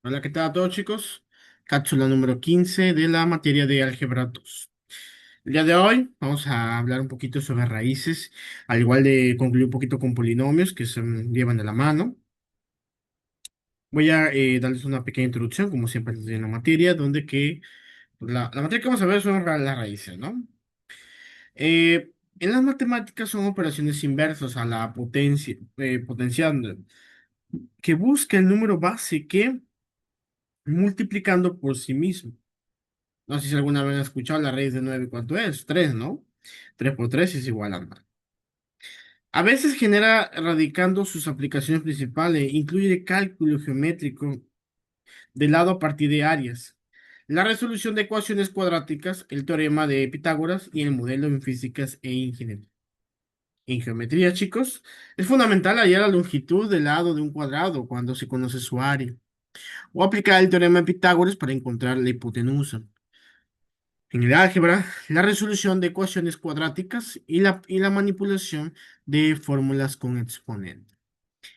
Hola, ¿qué tal a todos, chicos? Cápsula número 15 de la materia de álgebra 2. El día de hoy vamos a hablar un poquito sobre raíces, al igual de concluir un poquito con polinomios que se llevan de la mano. Voy a darles una pequeña introducción, como siempre les doy en la materia, donde la materia que vamos a ver son las raíces, ¿no? En las matemáticas son operaciones inversas a la potencia, potenciando, que busca el número base que multiplicando por sí mismo. No sé si alguna vez han escuchado la raíz de 9, ¿cuánto es? 3, ¿no? 3 por 3 es igual a 9. A veces genera radicando sus aplicaciones principales, incluye cálculo geométrico de lado a partir de áreas, la resolución de ecuaciones cuadráticas, el teorema de Pitágoras y el modelo en físicas e ingeniería. En geometría, chicos, es fundamental hallar la longitud del lado de un cuadrado cuando se conoce su área, o aplicar el teorema de Pitágoras para encontrar la hipotenusa. En el álgebra, la resolución de ecuaciones cuadráticas y la manipulación de fórmulas con exponente.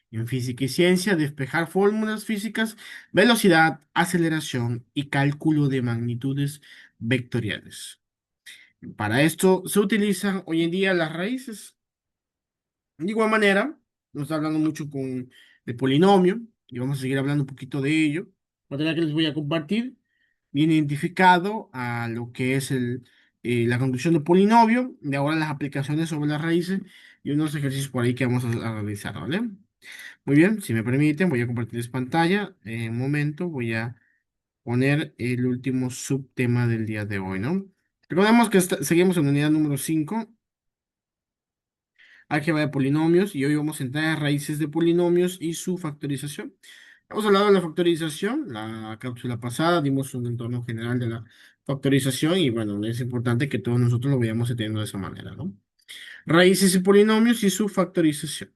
En física y ciencia, despejar fórmulas físicas, velocidad, aceleración y cálculo de magnitudes vectoriales. Para esto se utilizan hoy en día las raíces. De igual manera, nos está hablando mucho de polinomio y vamos a seguir hablando un poquito de ello. Material que les voy a compartir viene identificado a lo que es la conclusión de polinomio, de ahora las aplicaciones sobre las raíces y unos ejercicios por ahí que vamos a realizar, ¿vale? Muy bien, si me permiten, voy a compartirles pantalla. En un momento voy a poner el último subtema del día de hoy, ¿no? Recordemos que seguimos en unidad número 5, álgebra de polinomios, y hoy vamos a entrar a raíces de polinomios y su factorización. Hemos hablado de la factorización, la cápsula pasada, dimos un entorno general de la factorización y bueno, es importante que todos nosotros lo veamos entendiendo de esa manera, ¿no? Raíces y polinomios y su factorización.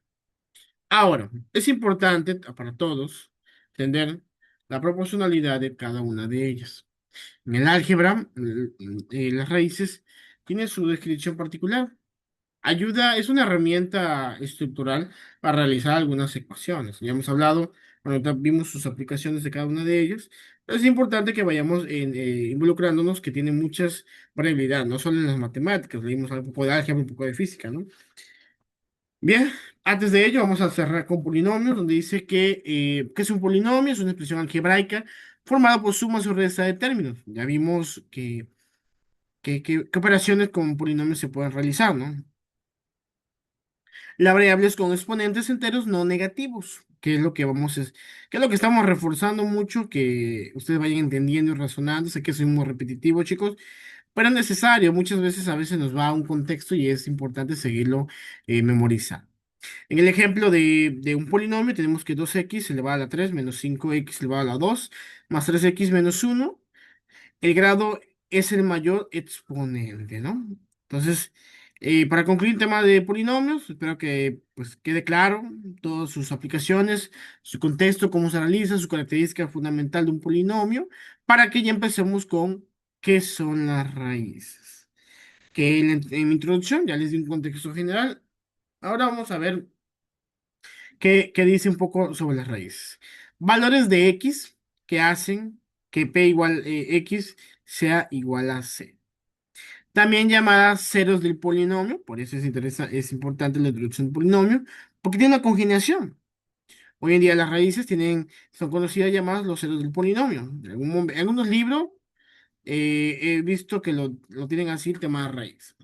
Ahora, es importante para todos entender la proporcionalidad de cada una de ellas. En el álgebra, las raíces tienen su descripción particular. Es una herramienta estructural para realizar algunas ecuaciones. Ya hemos hablado, cuando vimos sus aplicaciones de cada una de ellas. Pero es importante que vayamos involucrándonos, que tiene muchas variabilidades, no solo en las matemáticas, leímos un poco de álgebra, un poco de física, ¿no? Bien, antes de ello vamos a cerrar con polinomios, donde dice que es un polinomio, es una expresión algebraica formada por sumas o resta de términos. Ya vimos qué operaciones con polinomios se pueden realizar, ¿no? Las variables con exponentes enteros no negativos, que es lo que estamos reforzando mucho, que ustedes vayan entendiendo y razonando. Sé que soy muy repetitivo, chicos, pero es necesario. Muchas veces a veces nos va a un contexto y es importante seguirlo memorizando. En el ejemplo de un polinomio tenemos que 2x elevado a la 3 menos 5x elevado a la 2 más 3x menos 1. El grado es el mayor exponente, ¿no? Entonces, para concluir el tema de polinomios, espero que pues quede claro todas sus aplicaciones, su contexto, cómo se realiza, su característica fundamental de un polinomio, para que ya empecemos con qué son las raíces. Que en mi introducción ya les di un contexto general. Ahora vamos a ver qué dice un poco sobre las raíces. Valores de x que hacen que p igual x sea igual a c. También llamadas ceros del polinomio, por eso es importante la introducción del polinomio, porque tiene una congeniación. Hoy en día las raíces son conocidas llamadas los ceros del polinomio. En algunos libros he visto que lo tienen así el tema de raíz.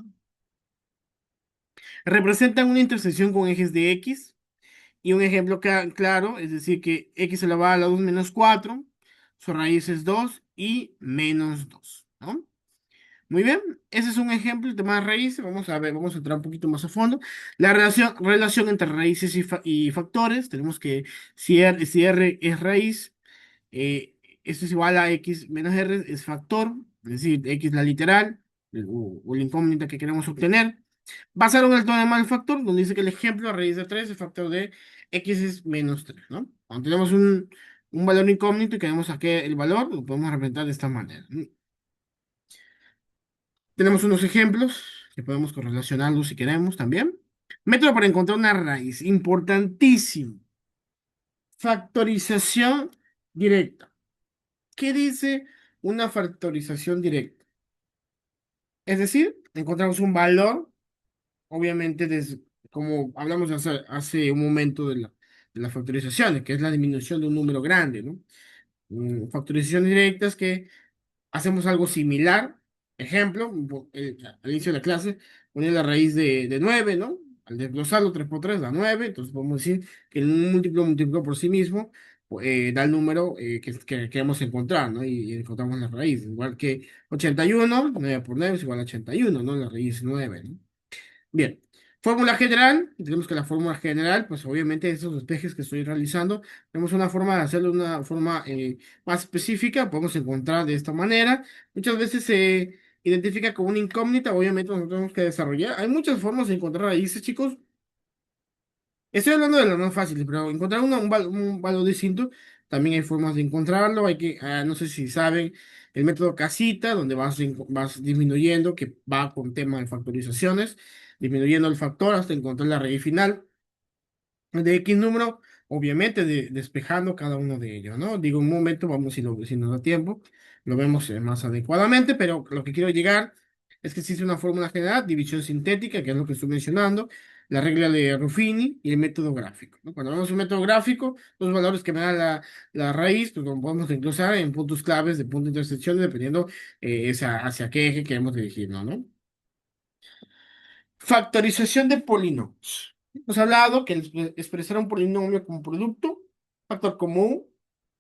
Representan una intersección con ejes de x. Y un ejemplo claro, es decir, que x elevado a la 2 menos 4, su raíz es 2 y menos 2, ¿no? Muy bien, ese es un ejemplo de tema de raíces. Vamos a ver, vamos a entrar un poquito más a fondo. La relación entre raíces y factores, tenemos que si R es raíz, esto es igual a x menos R es factor, es decir, x la literal o la incógnita que queremos obtener. Basaron el teorema del factor, donde dice que el ejemplo a raíz de 3 el factor de x es menos 3, ¿no? Cuando tenemos un valor incógnito y queremos sacar el valor, lo podemos representar de esta manera. Tenemos unos ejemplos que podemos correlacionarlos si queremos también. Método para encontrar una raíz, importantísimo. Factorización directa. ¿Qué dice una factorización directa? Es decir, encontramos un valor, obviamente, como hablamos hace un momento de las factorizaciones, que es la disminución de un número grande, ¿no? Factorización directa es que hacemos algo similar. Ejemplo, al inicio de la clase, poner la raíz de 9, ¿no? Al desglosarlo 3 por 3 da 9. Entonces podemos decir que un múltiplo multiplicado por sí mismo da el número que queremos encontrar, ¿no? Y encontramos la raíz. Igual que 81, 9 por 9 es igual a 81, ¿no? La raíz 9, ¿no? Bien, fórmula general, tenemos que la fórmula general, pues obviamente esos despejes que estoy realizando, tenemos una forma de hacerlo de una forma más específica, podemos encontrar de esta manera. Muchas veces se identifica como una incógnita, obviamente nosotros tenemos que desarrollar. Hay muchas formas de encontrar raíces, chicos. Estoy hablando de lo más fácil, pero encontrar un valor distinto, también hay formas de encontrarlo. No sé si saben, el método casita, donde vas disminuyendo, que va con tema de factorizaciones, disminuyendo el factor hasta encontrar la raíz final de X número, obviamente despejando cada uno de ellos, ¿no? Digo, un momento, vamos si nos da tiempo, lo vemos más adecuadamente, pero lo que quiero llegar es que existe una fórmula general, división sintética, que es lo que estoy mencionando, la regla de Ruffini y el método gráfico, ¿no? Cuando vemos un método gráfico, los valores que me da la raíz, pues lo podemos desglosar en puntos claves de punto de intersección, dependiendo hacia qué eje queremos dirigirnos, ¿no? Factorización de polinomios. Hemos hablado que expresar un polinomio como producto, factor común,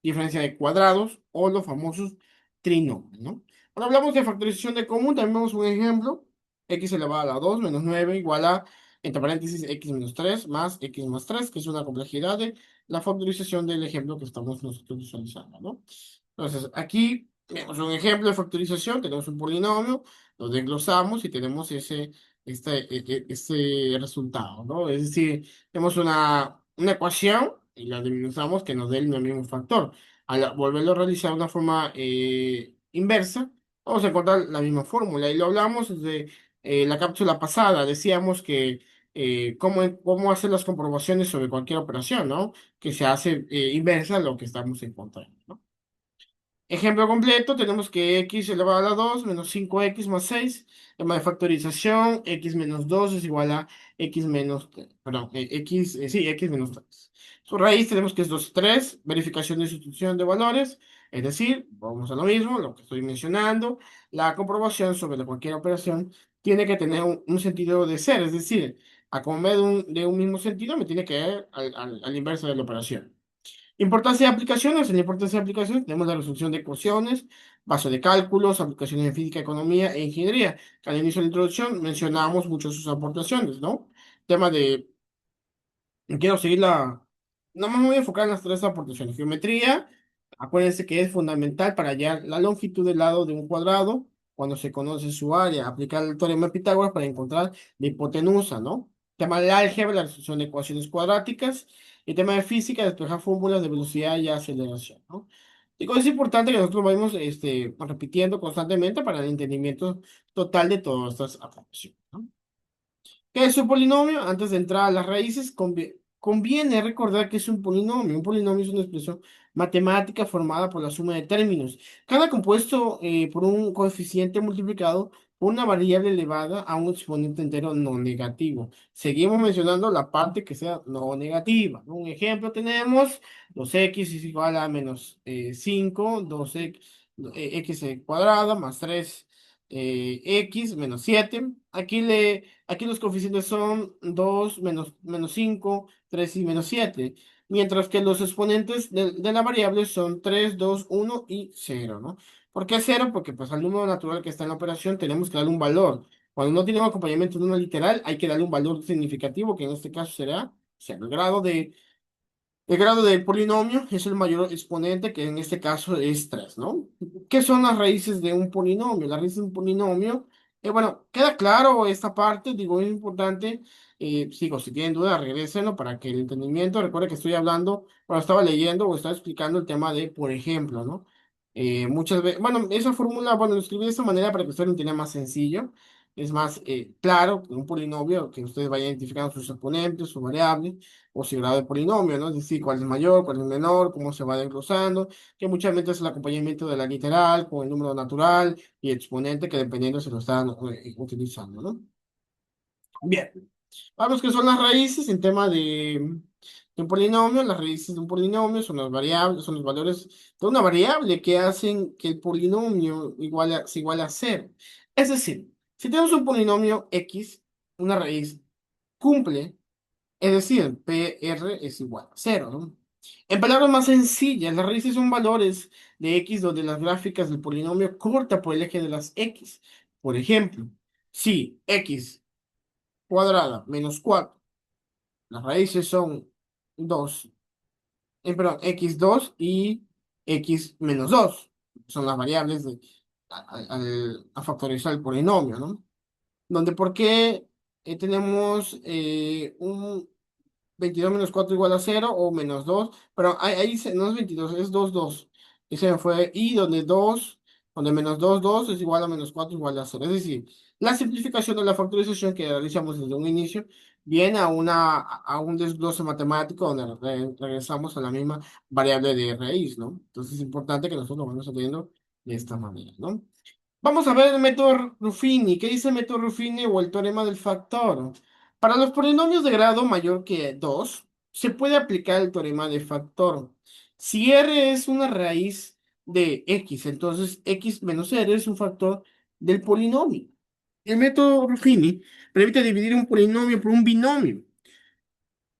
diferencia de cuadrados o los famosos trinomios, ¿no? Cuando hablamos de factorización de común, también vemos un ejemplo. X elevado a la 2 menos 9 igual a, entre paréntesis, x menos 3 más x más 3, que es una complejidad de la factorización del ejemplo que estamos nosotros visualizando, ¿no? Entonces, aquí vemos un ejemplo de factorización. Tenemos un polinomio, lo desglosamos y tenemos este resultado, ¿no? Es decir, tenemos una ecuación y la diminuimos que nos dé el mismo factor. Al volverlo a realizar de una forma inversa, vamos a encontrar la misma fórmula. Y lo hablamos desde la cápsula pasada. Decíamos que cómo hacer las comprobaciones sobre cualquier operación, ¿no? Que se hace inversa a lo que estamos encontrando, ¿no? Ejemplo completo, tenemos que x elevado a la 2 menos 5x más 6, tema de factorización, x menos 2 es igual a x menos, perdón, sí, x menos 3. Su raíz tenemos que es 2 3, verificación de sustitución de valores, es decir, vamos a lo mismo, lo que estoy mencionando, la comprobación sobre cualquier operación tiene que tener un sentido de ser, es decir, a como de un mismo sentido me tiene que ir al inverso de la operación. Importancia de aplicaciones. En la importancia de aplicaciones tenemos la resolución de ecuaciones, base de cálculos, aplicaciones en física, economía e ingeniería. Al inicio de la introducción mencionamos muchas de sus aportaciones, ¿no? Tema de quiero seguir no me voy a enfocar en las tres aportaciones. Geometría, acuérdense que es fundamental para hallar la longitud del lado de un cuadrado cuando se conoce su área. Aplicar el teorema de Pitágoras para encontrar la hipotenusa, ¿no? Tema de álgebra, la resolución de ecuaciones cuadráticas. Y tema de física, despejar fórmulas de velocidad y aceleración, ¿no? Digo, es importante que nosotros vayamos repitiendo constantemente para el entendimiento total de todas estas aplicaciones, ¿no? ¿Qué es un polinomio? Antes de entrar a las raíces, conviene recordar que es un polinomio. Un polinomio es una expresión matemática formada por la suma de términos. Cada compuesto por un coeficiente multiplicado por una variable elevada a un exponente entero no negativo. Seguimos mencionando la parte que sea no negativa, ¿no? Un ejemplo tenemos 2x es igual a menos 5, 2x cuadrada más 3 x menos 7. Aquí los coeficientes son 2 menos 5 3 y menos 7. Mientras que los exponentes de la variable son 3 2 1 y 0, ¿no? ¿Por qué 0? Porque pues al número natural que está en la operación tenemos que darle un valor. Cuando no tiene un acompañamiento de una literal, hay que darle un valor significativo, que en este caso será 0. El grado del polinomio es el mayor exponente, que en este caso es 3, ¿no? ¿Qué son las raíces de un polinomio? Las raíces de un polinomio, bueno, queda claro esta parte, digo, es importante. Sigo, si tienen dudas, regrésenlo para que el entendimiento, recuerde que estoy hablando, cuando estaba leyendo o estaba explicando el tema de, por ejemplo, ¿no? Muchas veces, bueno, esa fórmula, bueno, lo escribí de esta manera para que usted lo entienda más sencillo. es más claro que un polinomio que ustedes vayan identificando sus exponentes, sus variables, o su grado de polinomio, ¿no? Es decir, cuál es mayor, cuál es menor, cómo se va desglosando, que muchas veces es el acompañamiento de la literal con el número natural y exponente que dependiendo se lo están utilizando, ¿no? Bien. Vamos que son las raíces en tema de un polinomio. Las raíces de un polinomio son las variables, son los valores de una variable que hacen que el polinomio se iguale a cero. Es decir, si tenemos un polinomio x, una raíz cumple, es decir, PR es igual a cero, ¿no? En palabras más sencillas, las raíces son valores de x donde las gráficas del polinomio corta por el eje de las x. Por ejemplo, si x cuadrada menos 4. Las raíces son 2, perdón, x2 y x-2. Son las variables a factorizar el polinomio, ¿no? Donde, ¿por qué tenemos un 22 menos 4 igual a cero o menos 2? Pero no es 22, es 2 2. Y se me fue, y donde 2, donde menos 2 2 es igual a menos 4 igual a cero. Es decir, la simplificación de la factorización que realizamos desde un inicio viene a un desglose matemático donde regresamos a la misma variable de raíz, ¿no? Entonces es importante que nosotros lo vamos haciendo de esta manera, ¿no? Vamos a ver el método Ruffini. ¿Qué dice el método Ruffini o el teorema del factor? Para los polinomios de grado mayor que 2, se puede aplicar el teorema de factor. Si R es una raíz de X, entonces X menos R es un factor del polinomio. El método Ruffini permite dividir un polinomio por un binomio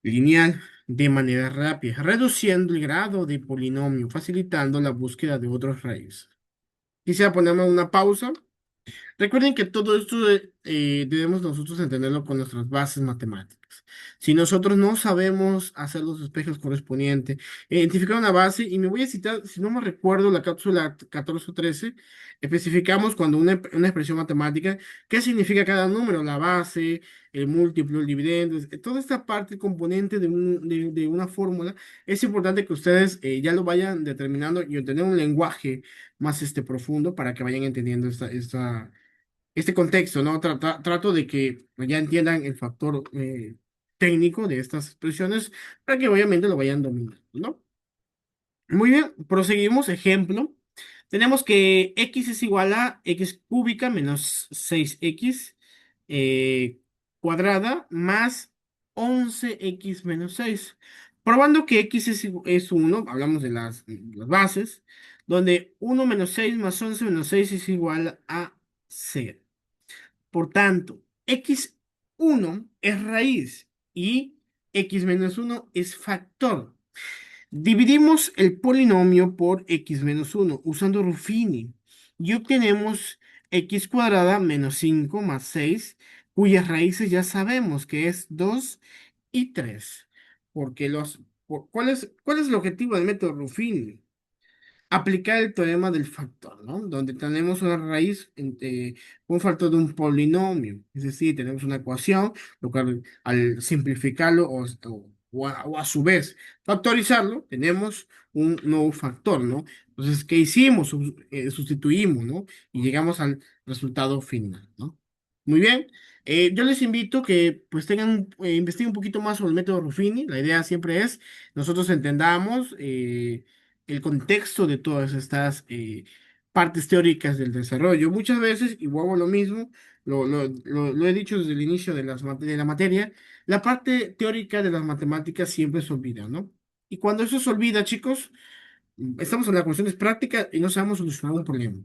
lineal de manera rápida, reduciendo el grado de polinomio, facilitando la búsqueda de otras raíces. Quisiera ponerme una pausa. Recuerden que todo esto debemos nosotros entenderlo con nuestras bases matemáticas. Si nosotros no sabemos hacer los espejos correspondientes, identificar una base, y me voy a citar, si no me recuerdo, la cápsula 14 o 13, especificamos cuando una expresión matemática, qué significa cada número, la base, el múltiplo, el dividendo, toda esta parte, el componente de una fórmula, es importante que ustedes ya lo vayan determinando y tener un lenguaje más profundo para que vayan entendiendo este contexto, ¿no? Trato de que ya entiendan el factor técnico de estas expresiones para que obviamente lo vayan dominando, ¿no? Muy bien, proseguimos. Ejemplo, tenemos que x es igual a x cúbica menos 6x eh, cuadrada más 11x menos 6. Probando que x es 1, hablamos de las bases, donde 1 menos 6 más 11 menos 6 es igual a 0. Por tanto, x1 es raíz y x-1 es factor. Dividimos el polinomio por x-1 usando Ruffini y obtenemos x cuadrada menos 5 más 6, cuyas raíces ya sabemos que es 2 y 3. Porque ¿cuál es el objetivo del método Ruffini? Aplicar el teorema del factor, ¿no? Donde tenemos una raíz, un factor de un polinomio, es decir, tenemos una ecuación, lo cual al simplificarlo o a su vez factorizarlo, tenemos un nuevo factor, ¿no? Entonces, ¿qué hicimos? Sustituimos, ¿no? Y llegamos al resultado final, ¿no? Muy bien. Yo les invito que pues investiguen un poquito más sobre el método Ruffini. La idea siempre es nosotros entendamos el contexto de todas estas partes teóricas del desarrollo. Muchas veces, y vuelvo a lo mismo, lo he dicho desde el inicio de la materia, la parte teórica de las matemáticas siempre se olvida, ¿no? Y cuando eso se olvida, chicos, estamos en las cuestiones prácticas y no sabemos solucionar un problema.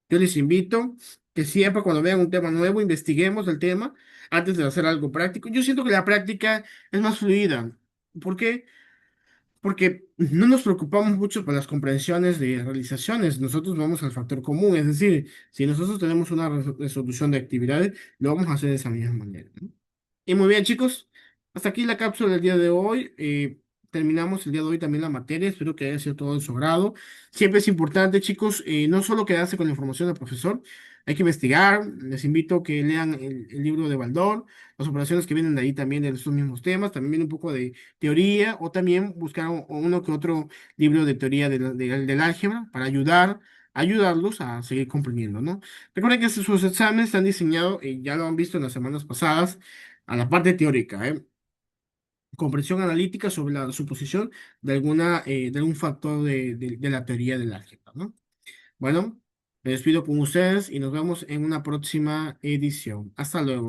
Yo les invito que siempre cuando vean un tema nuevo, investiguemos el tema antes de hacer algo práctico. Yo siento que la práctica es más fluida. ¿Por qué? Porque no nos preocupamos mucho por las comprensiones de realizaciones, nosotros vamos al factor común, es decir, si nosotros tenemos una resolución de actividades, lo vamos a hacer de esa misma manera, ¿no? Y muy bien, chicos, hasta aquí la cápsula del día de hoy. Terminamos el día de hoy también la materia, espero que haya sido todo de su agrado. Siempre es importante, chicos, no solo quedarse con la información del profesor, hay que investigar. Les invito a que lean el libro de Baldor, las operaciones que vienen de ahí también de esos mismos temas, también viene un poco de teoría o también buscar uno que otro libro de teoría del álgebra para ayudar ayudarlos a seguir comprendiendo, ¿no? Recuerden que sus exámenes están diseñados, y ya lo han visto en las semanas pasadas, a la parte teórica, ¿eh? Comprensión analítica sobre la suposición de algún factor de la teoría del álgebra, ¿no? Bueno, me despido con ustedes y nos vemos en una próxima edición. Hasta luego.